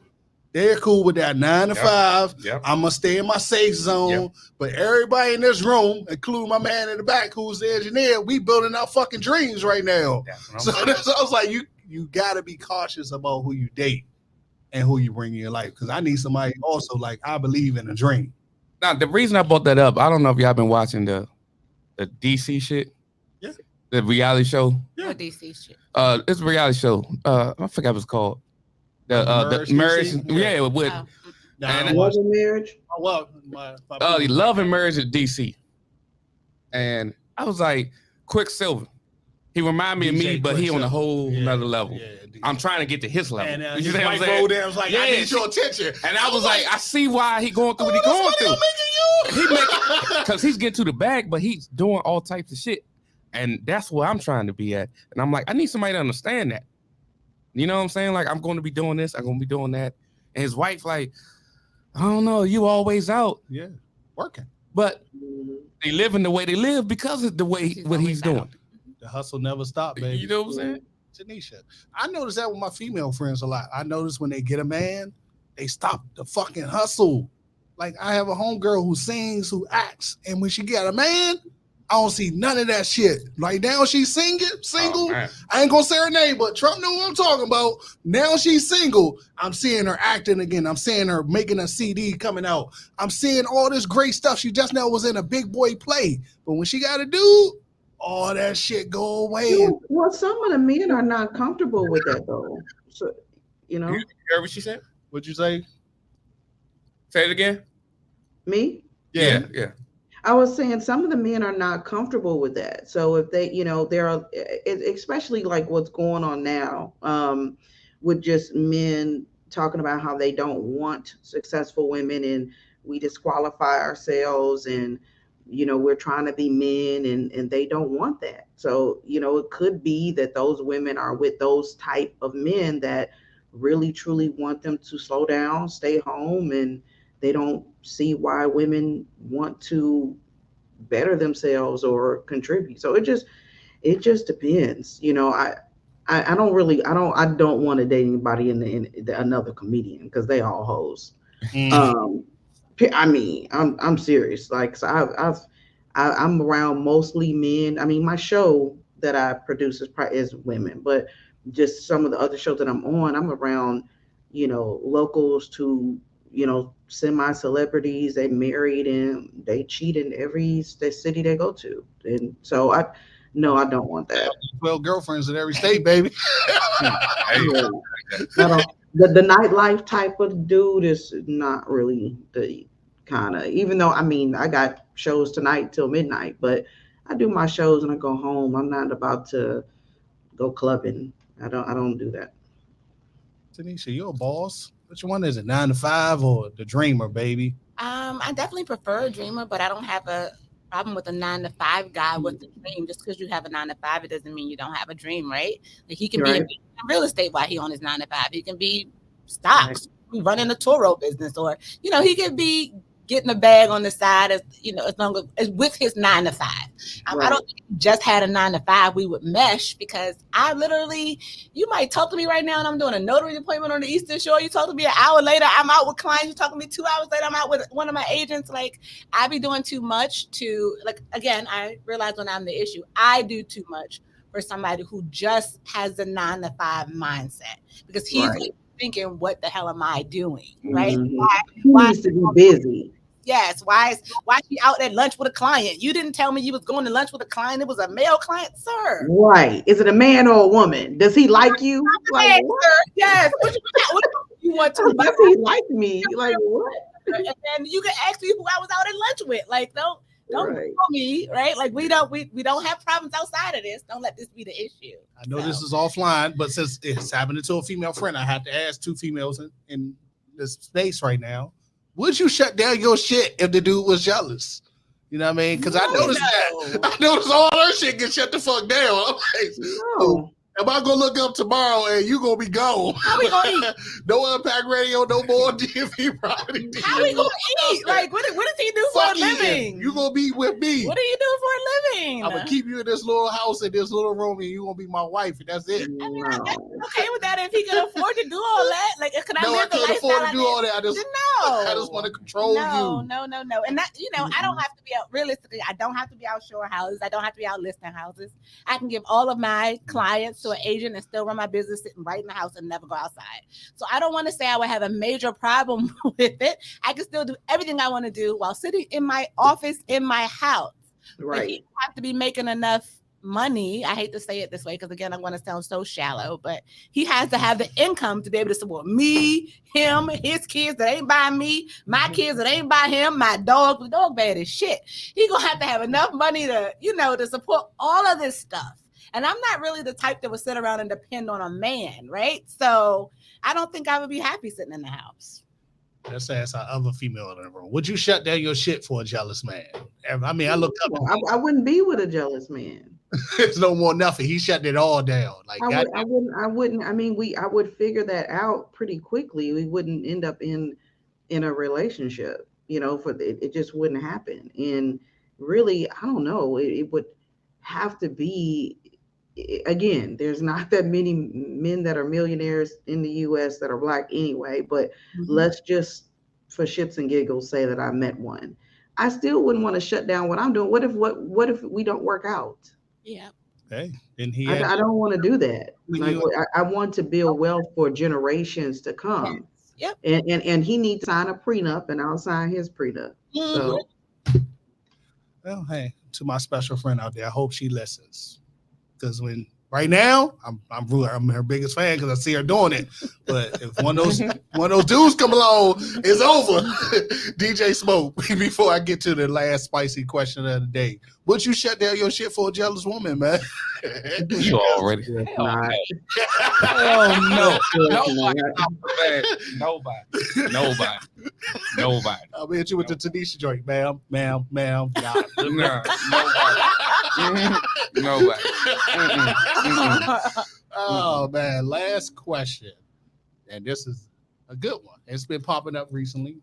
They're cool with that 9 to 5. Yep. I'm going to stay in my safe zone. Yep. But everybody in this room, including my man in the back who's the engineer, we building our fucking dreams right now. So I was like, you got to be cautious about who you date and who you bring in your life. Because I need somebody also like I believe in a dream. Now, the reason I brought that up, I don't know if y'all been watching the DC shit. Yeah. The reality show. Yeah. What DC shit? It's a reality show. I forgot what it's called. The marriage, with Love and Marriage. Well, the Love and Marriage at DC, and I was like, Quicksilver. He reminded me of me, but he on a whole another level. Yeah, I'm trying to get to his level. And his wife rolled down, was like, I need your attention. And I was like, I see why he going through what he going through. Because he's getting to the bag, but he's doing all types of shit, and that's where I'm trying to be at. And I'm like, I need somebody to understand that. You know what I'm saying? Like, I'm going to be doing this. I'm going to be doing that. And his wife, like, I don't know. You always out. Yeah. Working. But they living the way they live because of the way what he's doing. The hustle never stopped, baby. You know what I'm saying? Tanisha. I notice that with my female friends a lot. I notice when they get a man, they stop the fucking hustle. Like, I have a homegirl who sings, who acts. And when she get a man, I don't see none of that shit. Like now she's single. I ain't gonna say her name, but Trump know what I'm talking about. Now she's single. I'm seeing her acting again. I'm seeing her making a CD coming out. I'm seeing all this great stuff. She just now was in a big boy play. But when she got a dude, all that shit go away. Well, some of the men are not comfortable with that though. So, you know. You heard what she said? What'd you say? Say it again. Me? Yeah. I was saying some of the men are not comfortable with that. So if they, you know, there are, especially like what's going on now with just men talking about how they don't want successful women and we disqualify ourselves and, you know, we're trying to be men and they don't want that. So, you know, it could be that those women are with those type of men that really, truly want them to slow down, stay home, and they don't see why women want to better themselves or contribute. So it just depends. You know, I don't want to date anybody in another comedian because they all hoes. I mean, I'm serious. Like, so I'm around mostly men. I mean, my show that I produce is women, but just some of the other shows that I'm on, I'm around, you know, locals to, you know, semi-celebrities. They married and they cheat in every city they go to. And so I don't want that. 12 girlfriends in every state, baby. The nightlife type of dude is not really the kind of, even though, I mean, I got shows tonight till midnight, but I do my shows and I go home. I'm not about to go clubbing. I don't do that. Tanisha, you're a boss. Which one is it, 9 to 5 or the dreamer, baby? I definitely prefer a dreamer, but I don't have a problem with a 9 to 5 guy with a dream. Just because you have a 9 to 5, it doesn't mean you don't have a dream, right? Like he can be in real estate while he on his 9 to 5. He can be stocks, running a Toro business, or you know, he could be getting a bag on the side, as as long as with his 9 to 5. I don't think he just had a 9 to 5. We would mesh because I literally, you might talk to me right now and I'm doing a notary appointment on the Eastern Shore. You talk to me an hour later, I'm out with clients. You talking to me 2 hours later, I'm out with one of my agents. Like, I be doing too much to, like, again, I realize when I'm the issue, I do too much for somebody who just has the 9 to 5 mindset because he's thinking, what the hell am I doing? Right? He needs to be busy. Yes. Why is she out at lunch with a client? You didn't tell me you was going to lunch with a client. It was a male client, sir. Right. Is it a man or a woman? Does he like you? Like, yes. What you want to? Does he like me? Like what? And you can ask me who I was out at lunch with. Like, don't call me, right? Like we don't have problems outside of this. Don't let this be the issue. I know this is offline, but since it's happening to a female friend, I have to ask 2 females in this space right now. Would you shut down your shit if the dude was jealous? You know what I mean? Because I noticed that. I noticed all her shit get shut the fuck down. I'm like, no. Am I gonna look up tomorrow and you gonna be gone? How we gonna eat? No Unpack Radio, no more DMV property. How we gonna eat? Like, what does he do for a living? You gonna be with me. What do you do for a living? I'm gonna keep you in this little house in this little room, and you gonna be my wife, and that's it. I mean, I'm okay with that if he can afford to do all that. Like, can I live the lifestyle? No, I can't afford to do all that. I just want to control you. No. And that, I don't have to be out. Realistically, I don't have to be out showing houses. I don't have to be out listing houses. I can give all of my clients to an agent and still run my business sitting right in the house and never go outside. So I don't want to say I would have a major problem with it. I can still do everything I want to do while sitting in my office in my house. Right. But you have to be making enough money. I hate to say it this way because, again, I'm going to sound so shallow, but he has to have the income to be able to support me, him, his kids that ain't by me, my kids that ain't by him, my dog. The dog bad as shit. He going to have enough money to, to support all of this stuff. And I'm not really the type that would sit around and depend on a man, right? So I don't think I would be happy sitting in the house. Let's ask our other female in the room. Would you shut down your shit for a jealous man? I mean, I looked up. I wouldn't be with a jealous man. It's no more nothing. He shut it all down. Like I wouldn't. I mean, I would figure that out pretty quickly. We wouldn't end up in a relationship. It just wouldn't happen. And really, I don't know. It would have to be. Again, there's not that many men that are millionaires in the U.S. that are Black anyway, but let's just, for shits and giggles, say that I met one. I still wouldn't want to shut down what I'm doing. What if we don't work out? Yeah. Hey, I don't want to do that. Like, I want to build wealth for generations to come. Yep. And he needs to sign a prenup, and I'll sign his prenup. So, well, hey, to my special friend out there, I hope she listens. Because right now I'm her biggest fan because I see her doing it. But if one of those dudes come along, it's over. DJ Smoke. Before I get to the last spicy question of the day, would you shut down your shit for a jealous woman, man? You already. Oh no! Nobody. I'll be at you with the Tanisha joint, ma'am. Nobody. Oh man, last question, and this is a good one. It's been popping up recently.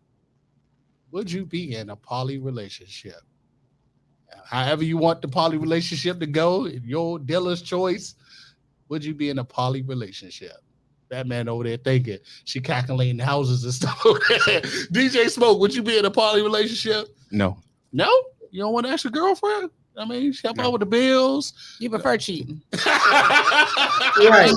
Would you be in a poly relationship? However you want the poly relationship to go, your dealer's choice. Would you be in a poly relationship? That man over there thinking she calculating houses and stuff. DJ Smoke, would you be in a poly relationship? No. No? You don't want to ask your girlfriend? I mean, she help out with the bills. You prefer cheating. Right.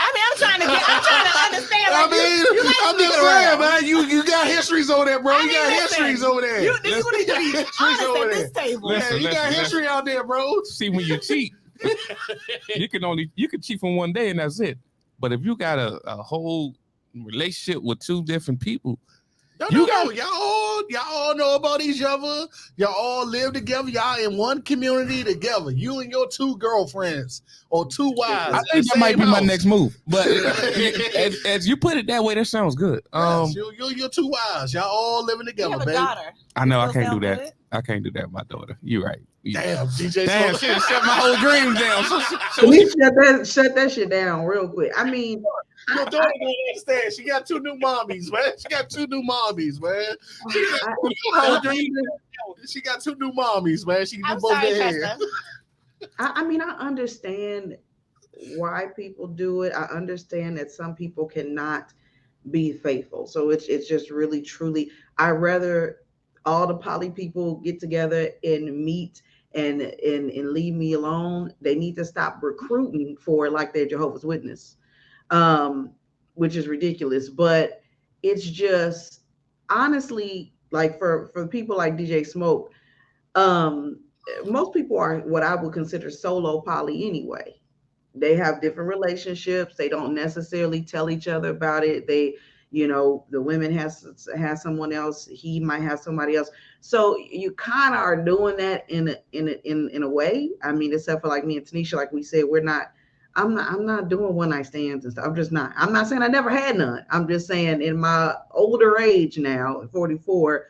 I mean, I'm trying to understand. Like, I'm just saying, man. You got histories over there, bro. You got histories over there. You need to be honest at this table. You got history out there, bro. See, when you cheat, you can cheat for one day and that's it. But if you got a whole relationship with 2 different people, y'all all know about each other. Y'all all live together. Y'all in one community together. You and your 2 girlfriends or 2 wives. I think that might be my next move. But as you put it that way, that sounds good. Yes, your 2 wives. Y'all all living together, you have a baby. daughter. I know I can't do that. I can't do that with my daughter. You're right. Damn, DJ. Damn, shit, shut my whole dream down. So we shut that shit down real quick. I mean, your daughter don't understand. She got 2 new mommies, man. She got 2 new mommies, man. She got 2 new mommies, man. She can do both their hair. I mean, I understand why people do it. I understand that some people cannot be faithful. So it's just really, truly, I rather all the poly people get together and meet and leave me alone. They need to stop recruiting for like they're Jehovah's Witness, which is ridiculous. But it's just honestly, like for people like DJ Smoke, most people are what I would consider solo poly anyway. They have different relationships. They don't necessarily tell each other about it. They, the women has someone else. He might have somebody else. So you kind of are doing that in a way. I mean, except for like me and Tanisha, like we said, I'm not doing one night stands and stuff. I'm just not. I'm not saying I never had none. I'm just saying in my older age now, 44,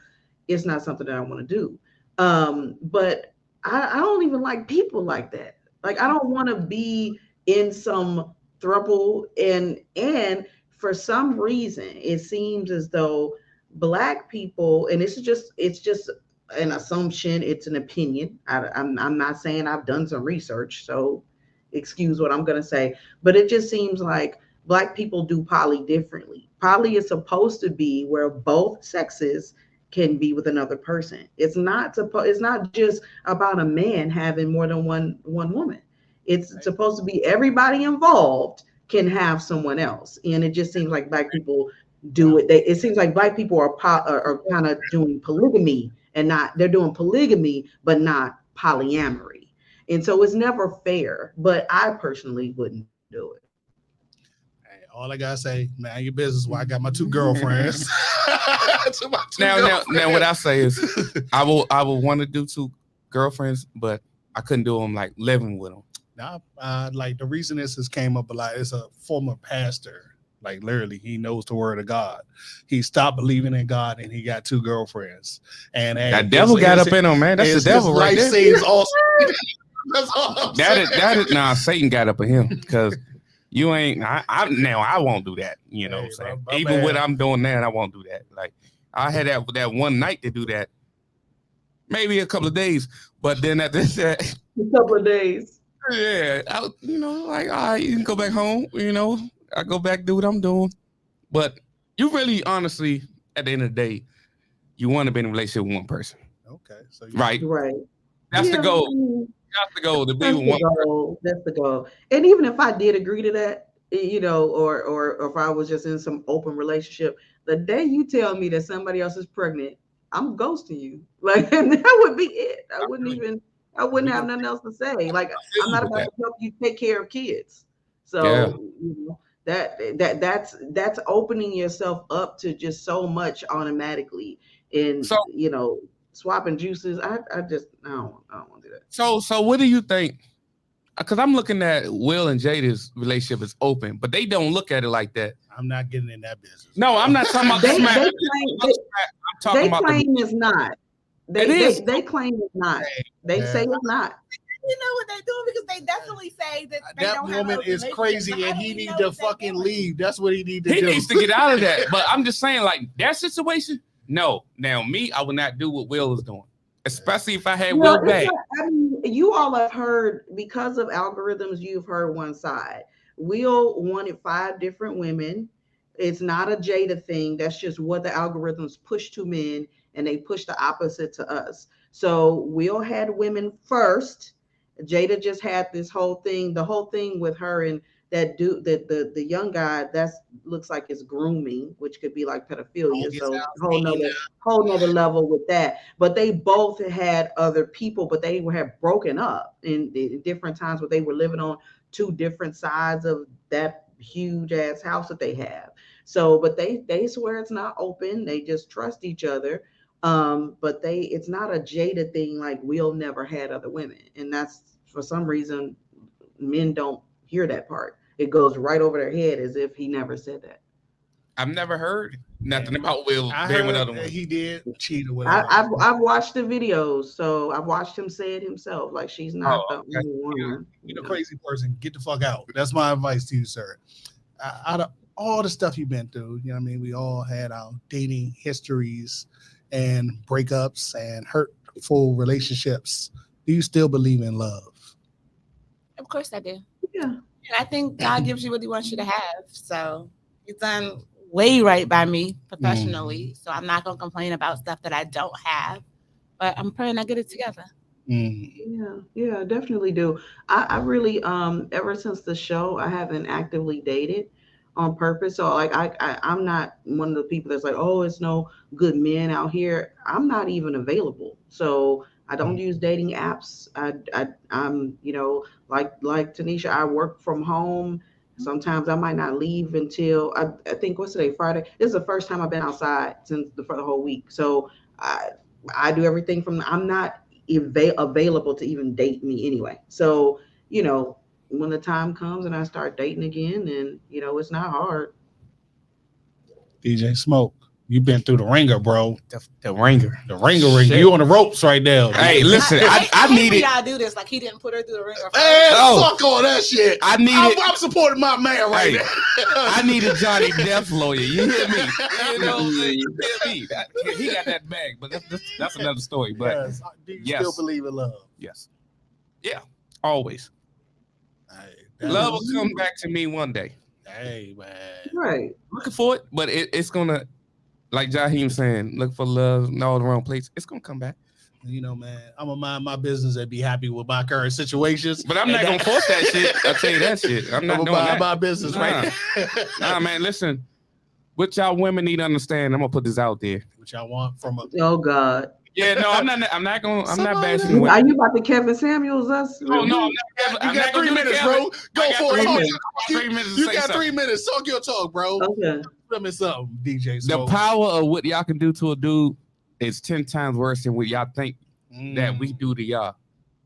it's not something that I want to do. But I don't even like people like that. Like I don't want to be in some throuple, and for some reason it seems as though Black people, and it's just an assumption, it's an opinion. I'm not saying I've done some research, so excuse what I'm gonna say, but it just seems like Black people do poly differently. Poly is supposed to be where both sexes can be with another person. It's not just about a man having more than one woman. It's supposed to be everybody involved can have someone else, and it just seems like Black people do it. It seems like Black people are kind of doing polygamy, they're doing polygamy, but not polyamory, and so it's never fair. But I personally wouldn't do it. Hey, all I gotta say, man, your business. Why I got my 2 girlfriends. Now, what I say is, I will want to do 2 girlfriends, but I couldn't do them like living with them. Now, like the reason this has came up a lot is a former pastor. Like literally, he knows the word of God. He stopped believing in God, and he got 2 girlfriends. And that devil got up in him, man. That's the devil right there. Saves also. That's all I'm saying. That is nah. Satan got up in him because you ain't. I won't do that. You know what I'm saying? Even what I'm doing now, I won't do that. Like I had that one night to do that, maybe a couple of days, but then at this a couple of days. Yeah, like, all right, you can go back home, I go back, do what I'm doing. But you really, honestly, at the end of the day, you want to be in a relationship with one person. Okay. So right. That's the goal. That's the goal, to be with one person. That's the goal. And even if I did agree to that, or if I was just in some open relationship, the day you tell me that somebody else is pregnant, I'm ghosting you. Like, and that would be it. I wouldn't have nothing else to say. Like, I'm not about to help you take care of kids. So that's opening yourself up to just so much automatically. And swapping juices. I don't want to do that. So what do you think? Because I'm looking at Will and Jada's relationship is open, but they don't look at it like that. I'm not getting in that business. No, I'm not talking about they claim it's not. They claim it's not. They say it's not. You know what they're doing, because they definitely say that that woman is crazy and he needs to fucking leave. That's what he needs to do. He needs to get out of that. But I'm just saying, like, that situation, no. Now, me, I would not do what Will is doing, especially if I had Will back. You all have heard, because of algorithms, you've heard one side. Will wanted 5 different women. It's not a Jada thing. That's just what the algorithms push to men, and they push the opposite to us. So Will had women first. Jada just had this whole thing, the whole thing with her and that dude, the young guy, that looks like it's grooming, which could be like pedophilia. So whole nother level with that. But they both had other people, but they had broken up in different times where they were living on 2 different sides of that huge ass house that they have. So, but they swear it's not open. They just trust each other. But it's not a Jada thing. Like, Will never had other women, and that's, for some reason, men don't hear that part. It goes right over their head as if he never said that. I've never heard nothing about Will I being with heard other that women. he did cheat or whatever. I've watched the videos, so I've watched him say it himself. Like she's not the Oh, only one. You're a crazy person. Get the fuck out. That's my advice to you, sir. Out of all the stuff you've been through, you know what I mean? We all had our dating histories and breakups and hurtful relationships. Do you still believe in love? Of course I do. Yeah. And I think God gives you what he wants you to have. So he's done way right by me professionally. So I'm not going to complain about stuff that I don't have. But I'm praying I get it together. Yeah, definitely do. I really ever since the show I haven't actively dated on purpose. So like I'm not one of the people that's like, oh, it's no good men out here. I'm not even available. So I don't use dating apps. I'm like Tanisha, I work from home. Sometimes I might not leave until I think what's today, Friday. This is the first time I've been outside for the whole week. So I I do everything from I'm not available to even date me anyway. So, when the time comes and I start dating again, and it's not hard. DJ Smoke, you've been through the ringer, bro. The ringer. The ringer. You on the ropes right now. Hey, listen, I hate needed. when y'all do this. Like he didn't put her through the ringer. Man, Oh. fuck all that shit. I'm supporting my man right Hey, now. I need a Johnny Depp lawyer. You hear me? You know what I'm saying? You hear me? He got that bag, but that's another story. But Yes. Do you yes. still believe in love? yes, yeah, always. Hey, Love will come back to me one day. Hey, man. Right. Looking for it, but it's gonna, like Jaheim saying, look for love in all the wrong place. It's gonna come back. You know, man, I'm gonna mind my business and be happy with my current situations. But I'm not gonna force that shit. I'll tell you that shit. I'm not I'm doing gonna that. mind my business right now. Nah, man, listen. What y'all women need to understand, I'm gonna put this out there. What y'all want from a Oh God. Yeah, no, I'm not gonna. I'm not Somebody bashing women. Are you about to Kevin Samuels us? Oh no, You got 3 minutes, bro. Go for it. Okay. 3 minutes. to You say got something. 3 minutes. Talk your talk, bro. Okay. Tell me something, DJ. The Smoke. power of what y'all can do to a dude is 10 times worse than what y'all think that we do to y'all.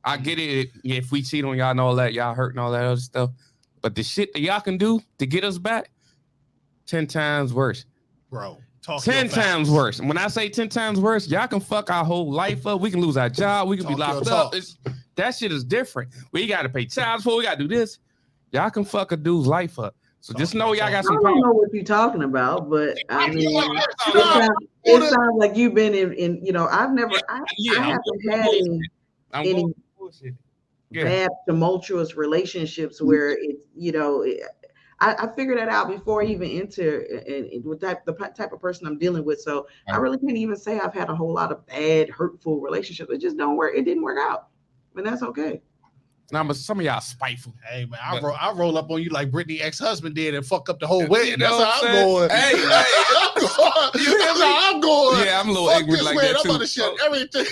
I get it if we cheat on y'all and all that, y'all hurt and all that other stuff. But the shit that y'all can do to get us back, 10 times worse. Bro. Talk 10 times worse. And when I say 10 times worse, y'all can fuck our whole life up. We can lose our job. We can be locked up. That shit is different. We got to pay child support. We got to do this. Y'all can fuck a dude's life up. So just know y'all got I some don't power. know what you're talking about, but I mean, it sounds like you've been in I've never, I haven't had any bad tumultuous relationships where I figured that out before I even enter and with the type of person I'm dealing with. So I really can't even say I've had a whole lot of bad, hurtful relationships. It just don't work. It didn't work out, and that's okay. Nah, but some of y'all spiteful. Hey man, I roll up on you like Brittany's ex-husband did and fuck up the whole wedding. That's know how what I'm I'm going. saying? Hey, That's how I'm going. Yeah, I'm a little Fuck angry this like man. that I'm too. about to shut everything.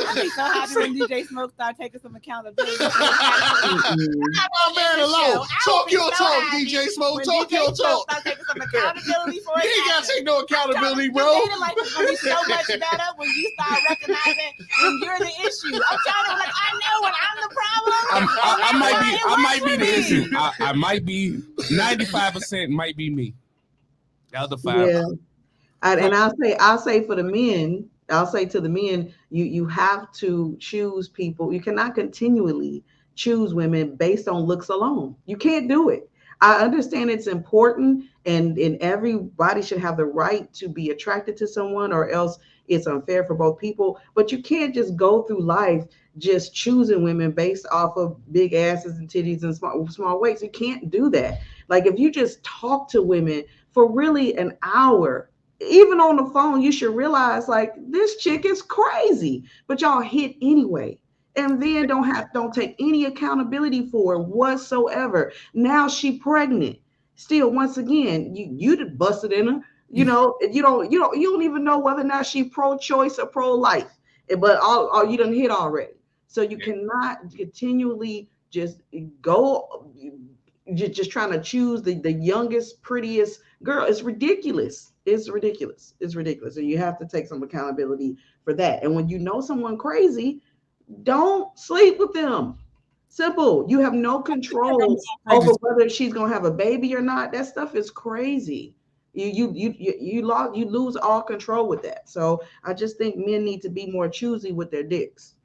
I'd be so happy when DJ Smoke start taking some accountability. Oh man, alone. Talk your talk, DJ Smoke. Talk your talk. Start taking some accountability for You it. ain't gotta take no accountability, bro. Your dating life is gonna be so much better when you start recognizing when you're the issue. I'm trying to I know when I'm the problem. I might be the issue. I might be 95% might be me. The other 5. Yeah. And I'll say for the men, I'll say to the men, you have to choose people. You cannot continually choose women based on looks alone. You can't do it. I understand it's important and everybody should have the right to be attracted to someone or else it's unfair for both people. But you can't just go through life just choosing women based off of big asses and titties and small weights. You can't do that. Like if you just talk to women for really an hour, even on the phone, you should realize like this chick is crazy, but y'all hit anyway. And then don't take any accountability for it whatsoever. Now she pregnant. Still, once again, you busted in her. You don't even know whether or not she pro-choice or pro-life. But all you done hit already. So you cannot continually just go just trying to choose the youngest, prettiest girl. It's ridiculous. It's ridiculous. It's ridiculous. And you have to take some accountability for that. And when you know someone crazy, don't sleep with them. Simple. You have no control over whether she's gonna have a baby or not. That stuff is crazy. You lose all control with that. So I just think men need to be more choosy with their dicks.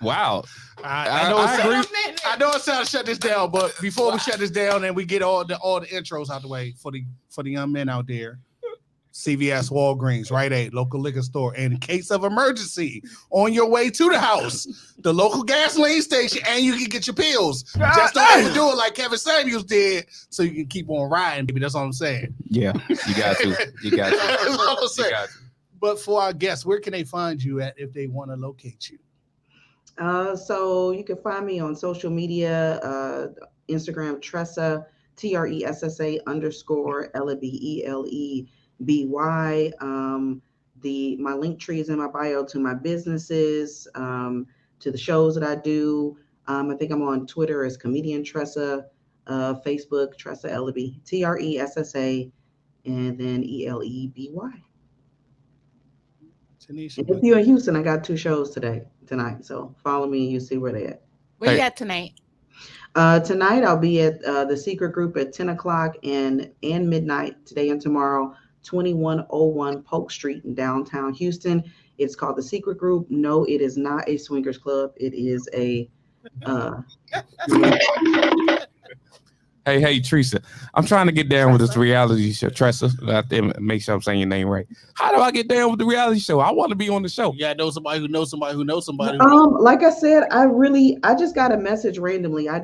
Wow. I agree. I know it's time to shut this down, but before we shut this down and we get all the intros out the way for the young men out there, CVS, Walgreens, Rite Aid, local liquor store, and in case of emergency, on your way to the house, the local gasoline station, and you can get your pills. Just don't overdo it like Kevin Samuels did, so you can keep on riding, baby. That's all I'm saying. Yeah, you got to. You got to. That's all I'm saying. But for our guests, where can they find you at if they want to locate you? So you can find me on social media, Instagram, Tressa, TRESSA _ Eleby, ELEBY. My link tree is in my bio to my businesses, to the shows that I do. I think I'm on Twitter as Comedian Tressa, Facebook, Tressa Eleby, TRESSA, and then ELEBY. Tanisha, If you're in Houston, I got 2 shows tonight. So follow me and you see where they at. Where you at tonight? Tonight I'll be at the Secret Group at 10 o'clock and midnight today and tomorrow, 2101 Polk Street in downtown Houston. It's called the Secret Group. No, it is not a swingers club. It is a Hey, Tressa. I'm trying to get down with this reality show. Tressa, make sure I'm saying your name right. How do I get down with the reality show? I want to be on the show. You gotta know somebody who knows somebody who knows somebody. Like I said, I just got a message randomly. I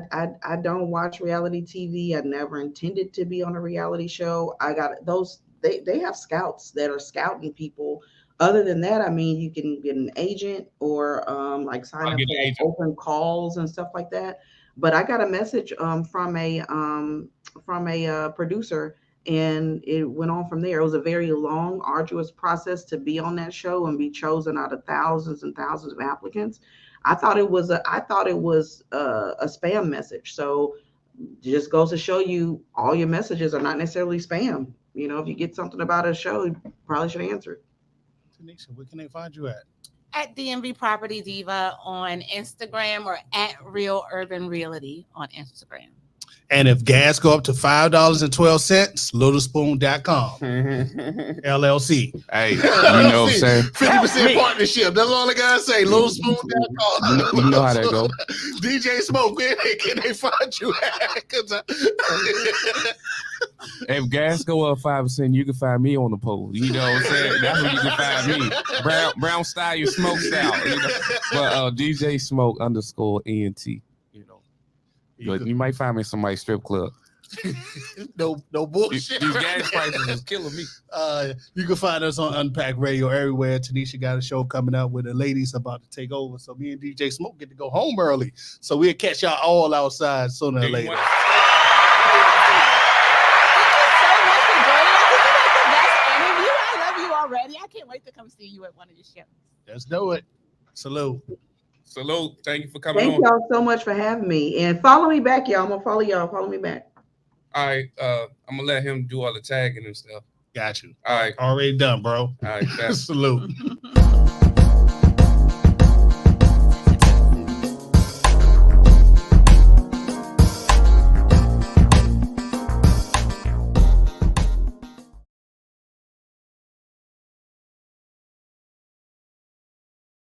don't watch reality TV. I never intended to be on a reality show. I got those. They have scouts that are scouting people. Other than that, I mean, you can get an agent or like sign up for open calls and stuff like that. But I got a message from a producer, and it went on from there. It was a very long, arduous process to be on that show and be chosen out of thousands and thousands of applicants. I thought it was a spam message. So it just goes to show you, all your messages are not necessarily spam. You know, if you get something about a show, you probably should answer it. Tanisha, where can they find you at? At DMV Property Diva on Instagram, or at Real Urban Realty on Instagram. And if gas go up to $5.12, littlespoon.com. LLC. Hey, you know what I'm saying? 50% partnership. That's all I gotta say. Littlespoon.com. You know how that go. DJ Smoke, where can they find you at? If gas go up 5%, you can find me on the pole. You know what I'm saying? That's where you can find me. Brown style, you smoke style. You know? But DJ Smoke _ENT. You might find me in somebody's strip club. No bullshit. These gas prices is killing me. You can find us on Unpack Radio everywhere. Tanisha got a show coming up with the ladies about to take over. So me and DJ Smoke get to go home early. So we'll catch y'all all outside sooner or later. Already. I can't wait to come see you at one of your shows. Let's do it. Salute. Thank you for coming on. Thank y'all so much for having me. And follow me back, y'all. I'm going to follow y'all. Follow me back. All right. I'm going to let him do all the tagging and stuff. Got you. All right. Already done, bro. All right. Salute.